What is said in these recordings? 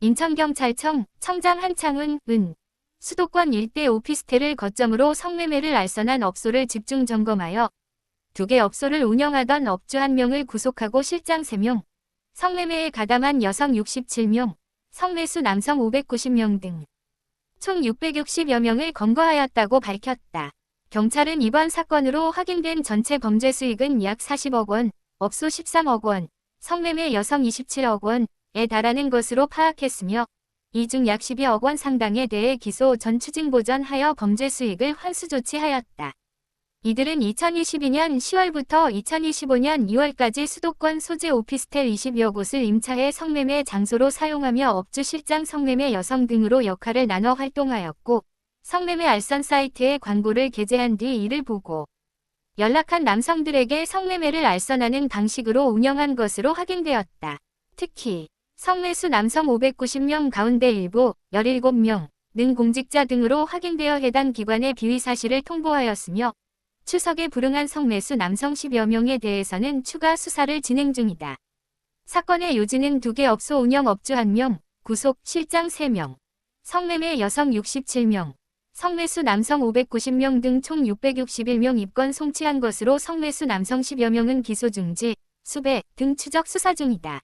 인천경찰청 청장 한창훈 은 수도권 일대 오피스텔을 거점으로 성매매를 알선한 업소를 집중 점검하여 2개 업소를 운영하던 업주 1명을 구속하고 실장 3명, 성매매에 가담한 여성 67명, 성매수 남성 590명 등 총 660여 명을 검거하였다고 밝혔다. 경찰은 이번 사건으로 확인된 전체 범죄 수익은 약 40억 원, 업소 13억 원, 성매매 여성 27억 원에 달하는 것으로 파악했으며 이 중 약 12억 원 상당에 대해 기소 전 추징보전하여 범죄 수익을 환수 조치하였다. 이들은 2022년 10월부터 2025년 2월까지 수도권 소재 오피스텔 20여 곳을 임차해 성매매 장소로 사용하며 업주 실장 성매매 여성 등으로 역할을 나눠 활동하였고 성매매 알선 사이트에 광고를 게재한 뒤 이를 보고 연락한 남성들에게 성매매를 알선하는 방식으로 운영한 것으로 확인되었다. 특히 성매수 남성 590명 가운데 일부 17명 등 공직자 등으로 확인되어 해당 기관에 비위 사실을 통보하였으며 추석에 불응한 성매수 남성 10여 명에 대해서는 추가 수사를 진행 중이다. 사건의 요지는 2개 업소 운영 업주 1명, 구속 실장 3명, 성매매 여성 67명, 성매수 남성 590명 등 총 661명 입건 송치한 것으로 성매수 남성 10여 명은 기소 중지, 수배 등 추적 수사 중이다.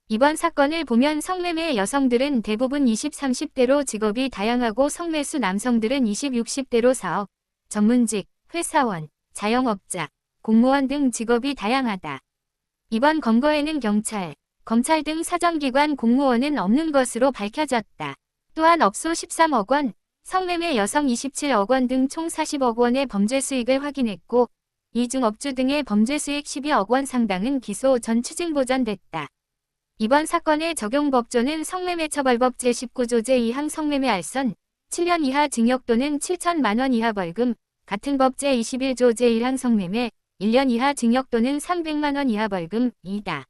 이번 사건을 보면 성매매 여성들은 대부분 20, 30대로 직업이 다양하고 성매수 남성들은 20, 60대로 사업, 전문직, 회사원, 자영업자, 공무원 등 직업이 다양하다. 이번 검거에는 경찰, 검찰 등 사정기관 공무원은 없는 것으로 밝혀졌다. 또한 업소 13억 원, 성매매 여성 27억 원 등 총 40억 원의 범죄 수익을 확인했고 이 중 업주 등의 범죄 수익 12억 원 상당은 기소 전 추징보전됐다. 이번 사건의 적용 법조는 성매매처벌법 제19조 제2항 성매매 알선, 7년 이하 징역 또는 7천만 원 이하 벌금, 같은 법 제21조 제1항 성매매, 1년 이하 징역 또는 300만 원 이하 벌금이다.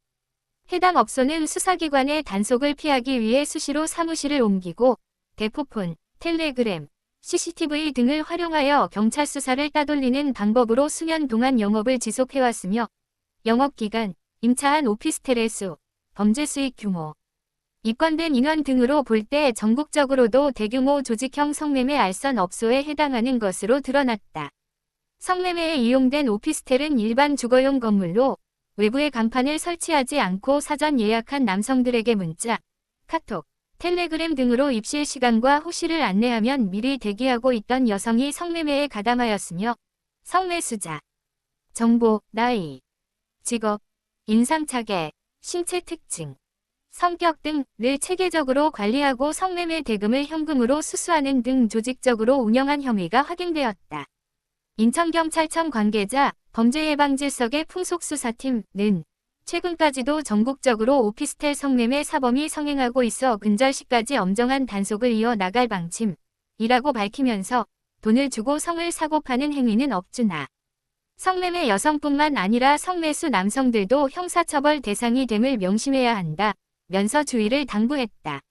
해당 업소는 수사기관의 단속을 피하기 위해 수시로 사무실을 옮기고 대포폰, 텔레그램, CCTV 등을 활용하여 경찰 수사를 따돌리는 방법으로 수년 동안 영업을 지속해왔으며 영업기간, 임차한 오피스텔의 수, 범죄 수익 규모, 입건된 인원 등으로 볼 때 전국적으로도 대규모 조직형 성매매 알선 업소에 해당하는 것으로 드러났다. 성매매에 이용된 오피스텔은 일반 주거용 건물로 외부에 간판을 설치하지 않고 사전 예약한 남성들에게 문자, 카톡, 텔레그램 등으로 입실 시간과 호실을 안내하면 미리 대기하고 있던 여성이 성매매에 가담하였으며 성매수자, 정보, 나이, 직업, 인상차계, 신체 특징, 성격 등을 체계적으로 관리하고 성매매 대금을 현금으로 수수하는 등 조직적으로 운영한 혐의가 확인되었다. 인천경찰청 관계자 범죄예방질서계 풍속수사팀은 최근까지도 전국적으로 오피스텔 성매매 사범이 성행하고 있어 근절시까지 엄정한 단속을 이어나갈 방침이라고 밝히면서 돈을 주고 성을 사고 파는 행위는 없주나 성매매 여성뿐만 아니라 성매수 남성들도 형사처벌 대상이 됨을 명심해야 한다 면서 주의를 당부했다.